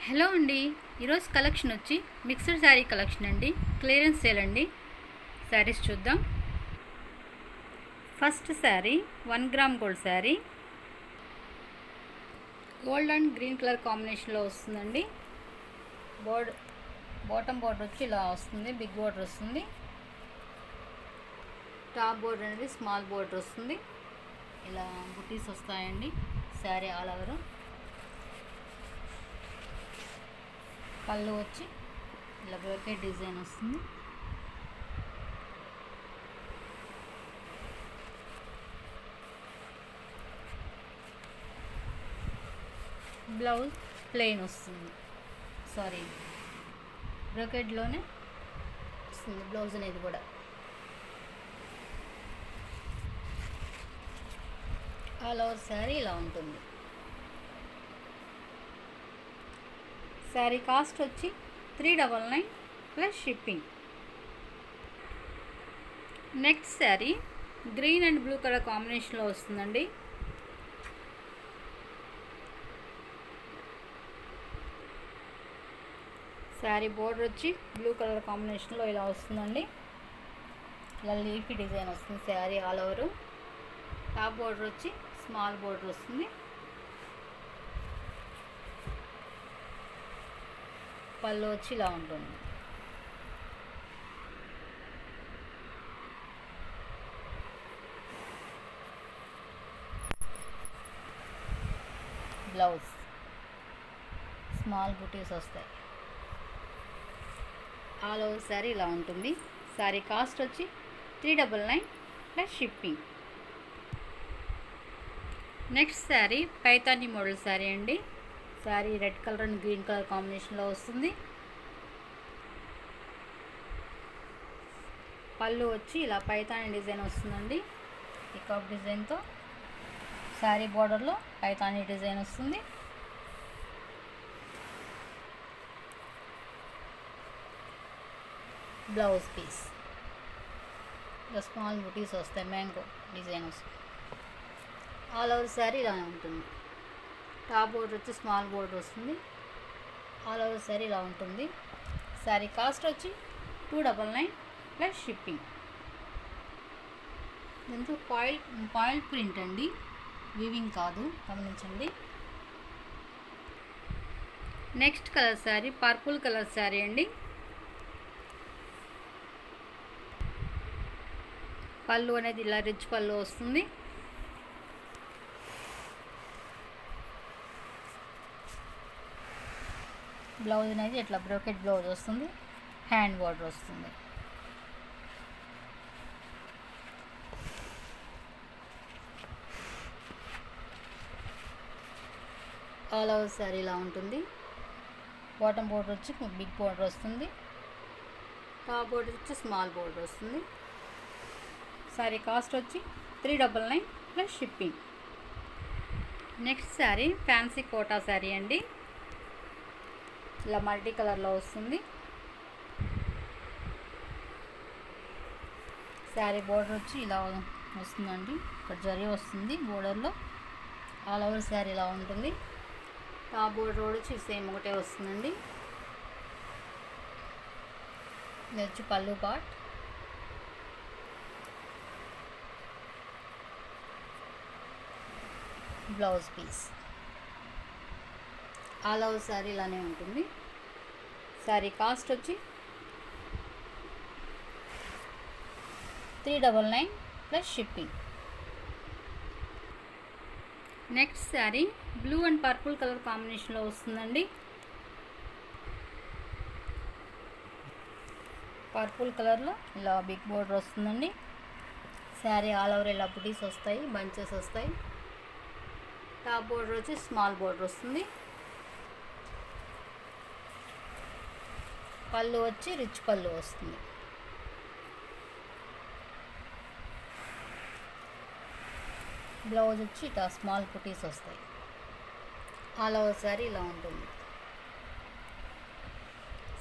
Hello అండి, ఈరోజు collection వచ్చి మిక్స్డ్ శారీ కలెక్షన్ అండి. క్లియరెన్స్ సేల్ అండి. శారీస్ చూద్దాం. First sari 1 gram gold sari, gold and green colour కాంబినేషన్లో వస్తుందండి. బాటమ్ బోర్డర్ వచ్చి ఇలా వస్తుంది, బిగ్ బోర్డర్ వస్తుంది. టాప్ బోర్డర్ అనేది స్మాల్ బోర్డర్ వస్తుంది. ఇలా బుటీస్ వస్తాయండి. Sari all over. పళ్ళు వచ్చి ఇలా బ్రోకెట్ డిజైన్ వస్తుంది. బ్లౌజ్ ప్లెయిన్ వస్తుంది. బ్రోకెట్లోనే వస్తుంది బ్లౌజ్ అనేది కూడా. ఆల్ ఓవర్ శారీ ఇలా ఉంటుంది. శారీ కాస్ట్ వచ్చి 399 plus shipping. Next sari green and blue colour కాంబినేషన్లో వస్తుందండి. శారీ బోర్డర్ వచ్చి బ్లూ కలర్ కాంబినేషన్లో ఇలా వస్తుందండి. ఇలా లీఫీ డిజైన్ వస్తుంది sari all over. Top border వచ్చి స్మాల్ బోర్డర్ వస్తుంది. పళ్ళు వచ్చి ఇలా ఉంటుంది. బ్లౌజ్ స్మాల్ బుటీస్ వస్తాయి. ఆల్ ఓవర్ శారీ ఇలా ఉంటుంది. శారీ కాస్ట్ వచ్చి 399 plus shipping. Next sari Paithani model sari అండి. Sari red colour and green colour కాంబినేషన్లో వస్తుంది. పళ్ళు వచ్చి ఇలా పైతాని డిజైన్ వస్తుందండి. పికాక్ డిజైన్తో శారీ బార్డర్లో పైతాని డిజైన్ వస్తుంది. బ్లౌజ్ పీస్ ఇలా స్మాల్ బుటీస్ వస్తాయి. మ్యాంగో డిజైన్ వస్తుంది. ఆల్ ఓవర్ శారీ ఇలా ఉంటుంది. టాప్ బోర్డర్ వచ్చి స్మాల్ బోర్డర్ వస్తుంది. ఆల్ ఓవర్ శారీ ఇలా ఉంటుంది. శారీ కాస్ట్ వచ్చి 299 ప్లస్ షిప్పింగ్. దీంతో పాయిల్ ప్రింట్ అండి, వీవింగ్ కాదు, గమనించండి. Next colour sari purple colour sari అండి. పళ్ళు అనేది ఇలా రిచ్ పళ్ళు వస్తుంది. బ్లౌజ్ అనేది ఇట్లా బ్రోకెట్ బ్లౌజ్ వస్తుంది. హ్యాండ్ బార్డర్ వస్తుంది. ఆల్ ఓవర్ శారీ ఇలా ఉంటుంది. బాటమ్ బోర్డర్ వచ్చి బిగ్ బోర్డర్ వస్తుంది. టాప్ బోర్డర్ వచ్చి స్మాల్ బోర్డర్ వస్తుంది. శారీ కాస్ట్ వచ్చి 399 plus shipping. Next sari fancy Kota sari అండి. ఇలా మల్టీ కలర్లో వస్తుంది. శారీ బోర్డర్ వచ్చి ఇలా వస్తుందండి. ఇక్కడ జరీ వస్తుంది బోర్డర్లో. ఆల్ ఓవర్ శారీ ఇలా ఉంటుంది. టాప్ బోర్డర్ వచ్చి సేమ్ ఒకటే వస్తుందండి. ఇది వచ్చి pallu part. Blouse piece. All over sari ఇలానే ఉంటుంది. శారీ కాస్ట్ వచ్చి 399 plus shipping. Next sari blue and purple colour కాంబినేషన్లో వస్తుందండి. పర్పుల్ కలర్లో ఇలా బిగ్ బోర్డర్ వస్తుందండి. శారీ ఆల్ ఓవర్ ఇలా బుటీస్ వస్తాయి, బంచెస్ వస్తాయి. టాప్ బోర్డర్ వచ్చి స్మాల్ బోర్డర్ వస్తుంది. పళ్ళు వచ్చి రిచ్ పళ్ళు వస్తుంది. బ్లౌజ్ వచ్చి ఇట్లా స్మాల్ బుటీస్ వస్తాయి. ఆల్ ఓవర్ శారీ ఇలా ఉంటుంది.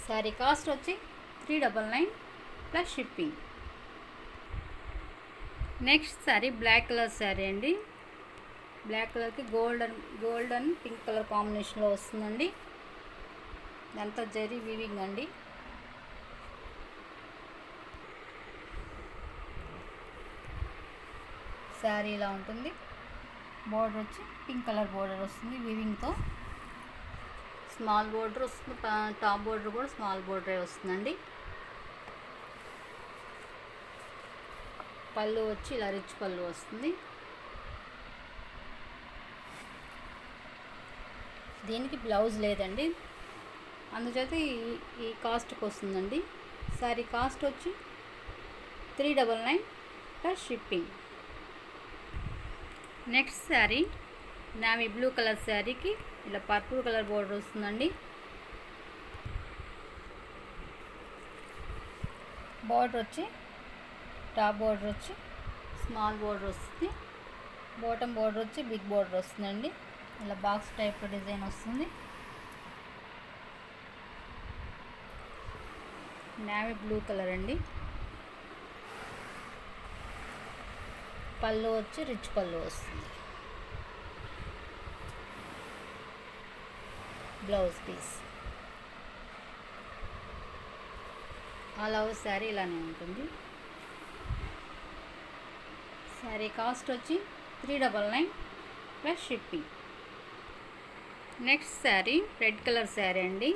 శారీ కాస్ట్ వచ్చి 399 plus shipping. Next sari black colour sari అండి. బ్లాక్ కలర్కి గోల్డ్ అండ్ పింక్ కలర్ కాంబినేషన్లో వస్తుందండి. ఇదంతా జరీ వీవింగ్ అండి. శారీ ఇలా ఉంటుంది. బోర్డర్ వచ్చి పింక్ కలర్ బోర్డర్ వస్తుంది వీవింగ్తో. స్మాల్ బోర్డర్ వస్తుంది, టాప్ బోర్డర్ కూడా స్మాల్ బోర్డరే వస్తుందండి. పళ్ళు వచ్చి ఇలా రిచ్ పళ్ళు వస్తుంది. దీనికి బ్లౌజ్ లేదండి, అందుచేత ఈ కాస్ట్కి వస్తుందండి. శారీ కాస్ట్ వచ్చి 399 plus shipping. Next sari navy blue colour శారీకి ఇలా పర్పుల్ కలర్ బోర్డర్ వస్తుందండి. బోర్డర్ వచ్చి టాప్ బోర్డర్ వచ్చి స్మాల్ బోర్డర్ వస్తుంది. బాటమ్ బోర్డర్ వచ్చి బిగ్ బోర్డర్ వస్తుందండి. ఇలా బాక్స్ టైప్ డిజైన్ వస్తుంది. నావీ బ్లూ కలర్ అండి. పళ్ళు వచ్చి రిచ్ పళ్ళు వస్తుంది. Blouse piece. All over sari ఇలానే ఉంటుంది. శారీ కాస్ట్ వచ్చి 399 plus shipping. Next sari red colour sari అండి.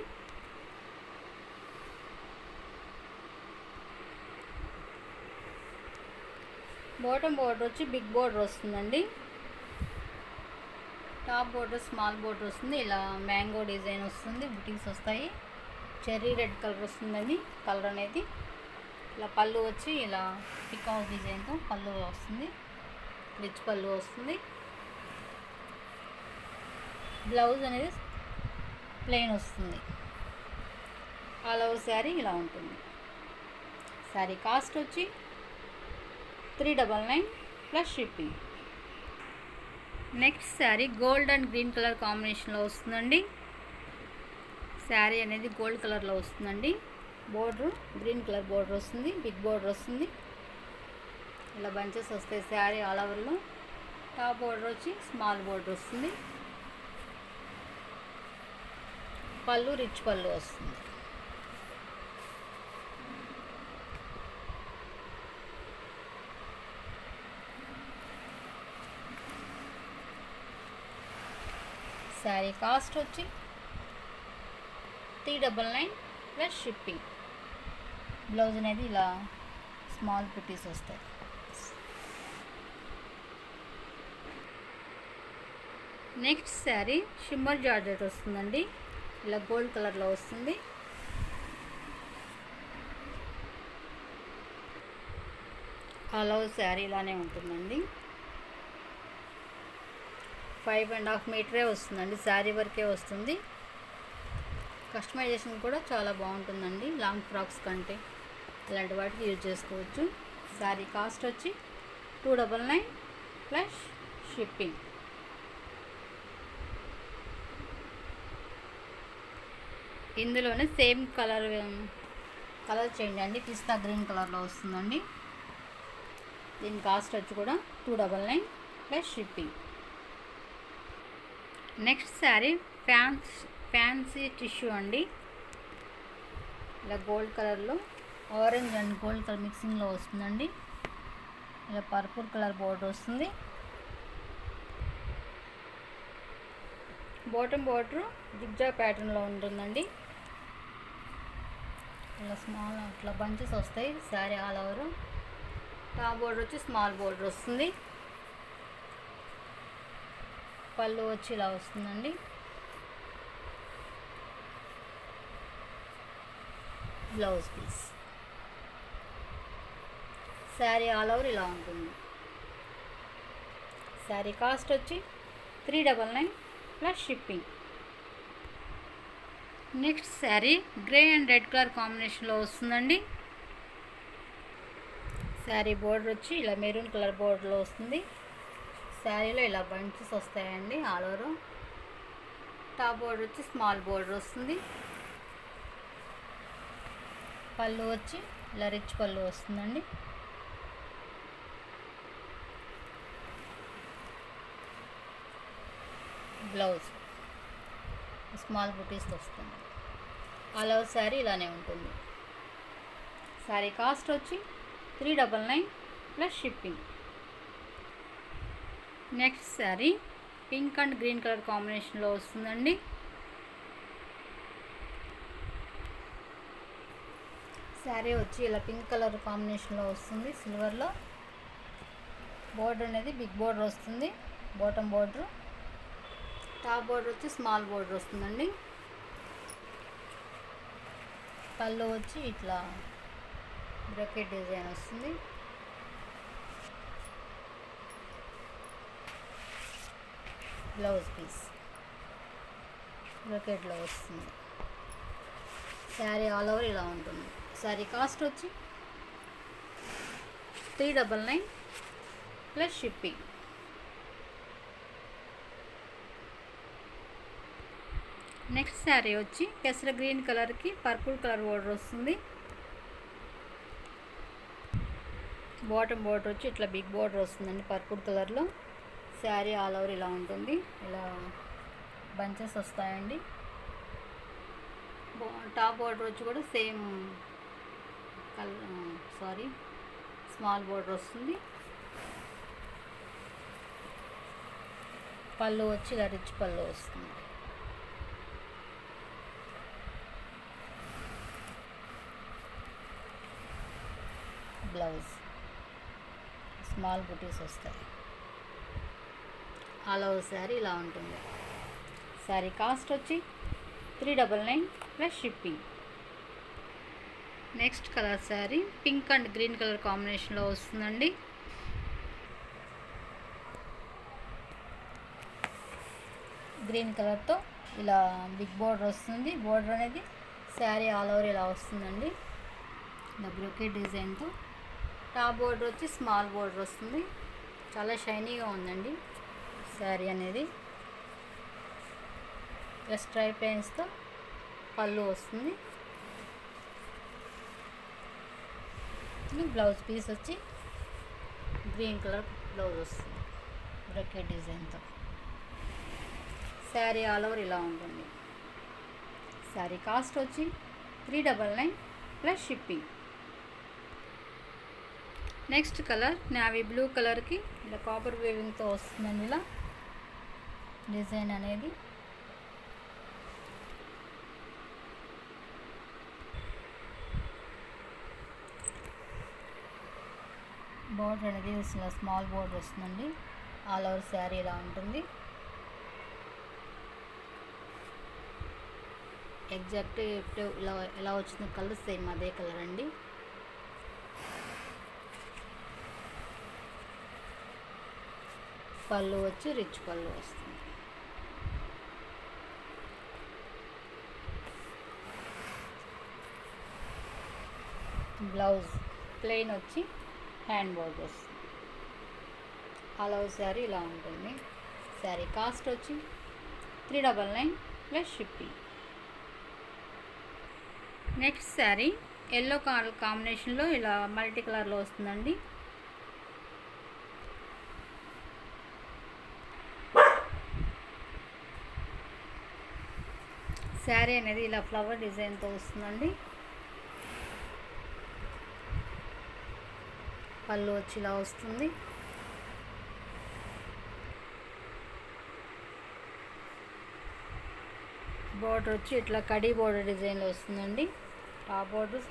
బాటమ్ బోర్డర్ వచ్చి బిగ్ బోర్డర్ వస్తుందండి. టాప్ బోర్డర్ స్మాల్ బోర్డర్ వస్తుంది. ఇలా మ్యాంగో డిజైన్ వస్తుంది, బుటీస్ వస్తాయి. చెర్రీ రెడ్ కలర్ వస్తుందండి కలర్ అనేది. ఇలా పళ్ళు వచ్చి ఇలా పికాక్ డిజైన్తో పళ్ళు వస్తుంది, రిచ్ పళ్ళు వస్తుంది. బ్లౌజ్ అనేది ప్లెయిన్ వస్తుంది. ఆల్ ఓవర్ శారీ ఇలా ఉంటుంది. శారీ కాస్ట్ వచ్చి 399 plus shipping. Next sari gold and green colour కాంబినేషన్లో వస్తుందండి. శారీ అనేది గోల్డ్ కలర్లో వస్తుందండి. బోర్డర్ గ్రీన్ కలర్ బోర్డర్ వస్తుంది, బిగ్ బోర్డర్ వస్తుంది. ఇలా బంచెస్ వస్తాయి శారీ ఆల్ ఓవర్లో. టాప్ బోర్డర్ వచ్చి స్మాల్ బోర్డర్ వస్తుంది. పళ్ళు రిచ్ పళ్ళు వస్తుంది. శారీ కాస్ట్ వచ్చి 399 ప్లస్ షిప్పింగ్. బ్లౌజ్ అనేది ఇలా స్మాల్ పుట్టీస్ వస్తాయి. నెక్స్ట్ శారీ షిమ్మర్ జార్జెట్ వస్తుందండి. ఇలా గోల్డ్ కలర్లో వస్తుంది. ఆల్ ఓవర్ శారీ ఇలానే ఉంటుందండి. 5.5 మీటరే వస్తుందండి. శారీ వరకే వస్తుంది. కస్టమైజేషన్ కూడా చాలా బాగుంటుందండి. లాంగ్ ఫ్రాక్స్ కంటే ఇలాంటి వాటికి యూజ్ చేసుకోవచ్చు. శారీ కాస్ట్ వచ్చి 299 ప్లస్ షిప్పింగ్. ఇందులోనే సేమ్ కలర్ చేంజ్ అండి. పిస్తా గ్రీన్ కలర్లో వస్తుందండి. దీని కాస్ట్ వచ్చి కూడా 299 plus shipping. Next sari fancy tissue అండి. ఇలా గోల్డ్ కలర్లో ఆరెంజ్ అండ్ గోల్డ్ కలర్ మిక్సింగ్లో వస్తుందండి. ఇలా పర్పుల్ కలర్ బోర్డర్ వస్తుంది. బాటమ్ బోర్డర్ జిగ్జా ప్యాటర్న్లో ఉంటుందండి. ఇలా స్మాల్ అట్లా బంచెస్ వస్తాయి sari all over. Top border వచ్చి స్మాల్ బోర్డర్ వస్తుంది. పళ్ళు వచ్చి ఇలా వస్తుందండి. Blouse piece. Sari all over ఇలా ఉంటుంది. శారీ కాస్ట్ వచ్చి 399 plus shipping. Next sari grey and red colour కాంబినేషన్లో వస్తుందండి. శారీ బోర్డర్ వచ్చి ఇలా మెరూన్ కలర్ బోర్డర్లో వస్తుంది. శారీలో ఇలా బంచెస్ వస్తాయండి ఆల్ ఓవర్. టాప్ బోర్డర్ వచ్చి స్మాల్ బోర్డర్ వస్తుంది. పళ్ళు వచ్చి ఇలా రిచ్ పళ్ళు వస్తుందండి. బ్లౌజ్ స్మాల్ బుటీస్ వస్తుంది. ఆల్ ఓవర్ శారీ ఇలానే ఉంటుంది. శారీ కాస్ట్ వచ్చి 399 plus shipping. Next sari pink and green colour కాంబినేషన్లో వస్తుందండి. శారీ వచ్చి ఇలా పింక్ కలర్ కాంబినేషన్లో వస్తుంది, సిల్వర్లో. బోర్డర్ అనేది బిగ్ బోర్డర్ వస్తుంది, బాటమ్ బోర్డర్. టాప్ బోర్డర్ వచ్చి స్మాల్ బోర్డర్ వస్తుందండి. పళ్ళు వచ్చి ఇట్లా బ్రకెట్ డిజైన్ వస్తుంది. బ్లౌజ్ పీస్ బ్రకెట్లో వస్తుంది. శారీ ఆల్ ఓవర్ ఇలా ఉంటుంది. శారీ కాస్ట్ వచ్చి 399 ప్లస్ షిప్పింగ్. నెక్స్ట్ శారీ వచ్చి పెసర గ్రీన్ కలర్కి పర్పుల్ కలర్ బోర్డర్ వస్తుంది. బాటమ్ బోర్డర్ వచ్చి ఇట్లా బిగ్ బోర్డర్ వస్తుందండి పర్పుల్ కలర్లో. శారీ ఆల్ ఓవర్ ఇలా ఉంటుంది, ఇలా బంచెస్ వస్తాయండి. టాప్ బోర్డర్ వచ్చి కూడా సేమ్ స్మాల్ బోర్డర్ వస్తుంది. పళ్ళు వచ్చి ఇలా రిచ్ పళ్ళు వస్తుంది. బ్లౌజ్ స్మాల్ బుటీస్ వస్తాయి. ఆల్ ఓవర్ శారీ ఇలా ఉంటుంది. శారీ కాస్ట్ వచ్చి 399 plus shipping. Next colour sari pink and green colour కాంబినేషన్లో వస్తుందండి. గ్రీన్ కలర్తో ఇలా బిగ్ బోర్డర్ వస్తుంది. బోర్డర్ అనేది శారీ ఆల్ ఓవర్ ఇలా వస్తుందండి, ఇలా బ్రొకెట్ డిజైన్తో. టాప్ బోర్డర్ వచ్చి స్మాల్ బోర్డర్ వస్తుంది. చాలా షైనీగా ఉందండి శారీ అనేది. ఇలా స్ట్రైప్ లైన్స్తో పళ్ళు వస్తుంది. బ్లౌజ్ పీస్ వచ్చి గ్రీన్ కలర్ బ్లౌజ్ వస్తుంది బ్రకెట్ డిజైన్తో. శారీ ఆల్ ఓవర్ ఇలా ఉంటుంది. శారీ కాస్ట్ వచ్చి 399 plus shipping. Next colour navy blue కలర్కి ఇలా కాపర్ వేవింగ్తో వస్తుందండి ఇలా డిజైన్ అనేది. బోర్డర్ అనేది ఇలా స్మాల్ బోర్డర్ వస్తుందండి. ఆల్ ఓవర్ శారీ ఇలా ఉంటుంది. ఎగ్జాక్ట్ ఇలా ఎలా వచ్చిన కలర్ సేమ్ అదే కలర్ అండి. పళ్ళు వచ్చి రిచ్ పళ్ళు వస్తుంది. బ్లౌజ్ ప్లెయిన్ వచ్చి హ్యాండ్ బోర్డర్ వస్తుంది. ఆల్ ఓవర్ శారీ ఇలా ఉంటుంది. శారీ కాస్ట్ వచ్చి 399 plus shipping. Next sari yellow colour కాంబినేషన్లో ఇలా మల్టీ కలర్లో వస్తుందండి. శారీ అనేది ఇలా ఫ్లవర్ డిజైన్తో వస్తుందండి. పళ్ళు వచ్చి ఇలా వస్తుంది. బోర్డర్ వచ్చి ఇట్లా కడీ బోర్డర్ డిజైన్లో వస్తుందండి. టాప్ బోర్డర్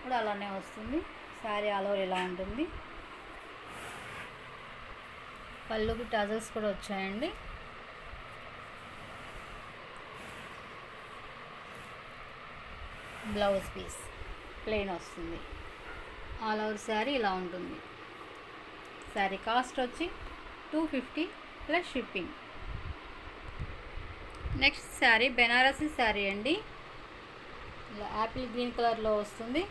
కూడా అలానే వస్తుంది. శారీ ఆల్ ఓవర్ ఇలా ఉంటుంది. పళ్ళుకి టజల్స్ కూడా వచ్చాయండి. బ్లౌజ్ పీస్ ప్లెయిన్ వస్తుంది. ఆల్ ఓవర్ శారీ ఇలా ఉంటుంది. శారీ కాస్ట్ వచ్చి 250 plus shipping. Next sari Banarasi sari అండి. ఇలా యాపిల్ గ్రీన్ కలర్లో వస్తుంది.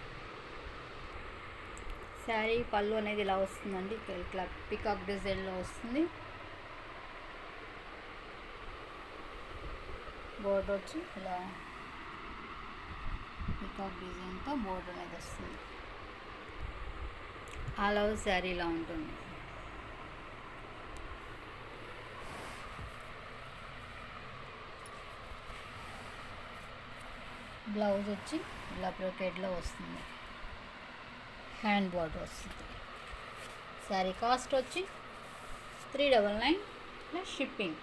శారీ పళ్ళు అనేది ఇలా వస్తుందండి, ఇట్లా పికాక్ డిజైన్లో వస్తుంది. బోర్డర్ వచ్చి ఇలా పికాక్ డిజైన్తో బోర్డర్ అనేది వస్తుంది. ఆల్ ఓవర్ శారీ ఇలా ఉంటుంది. బ్లౌజ్ వచ్చి ఇలా బ్రొకెట్లో వస్తుంది, హ్యాండ్ బార్డర్ వస్తుంది. శారీ కాస్ట్ వచ్చి 399 ప్లస్ షిప్పింగ్.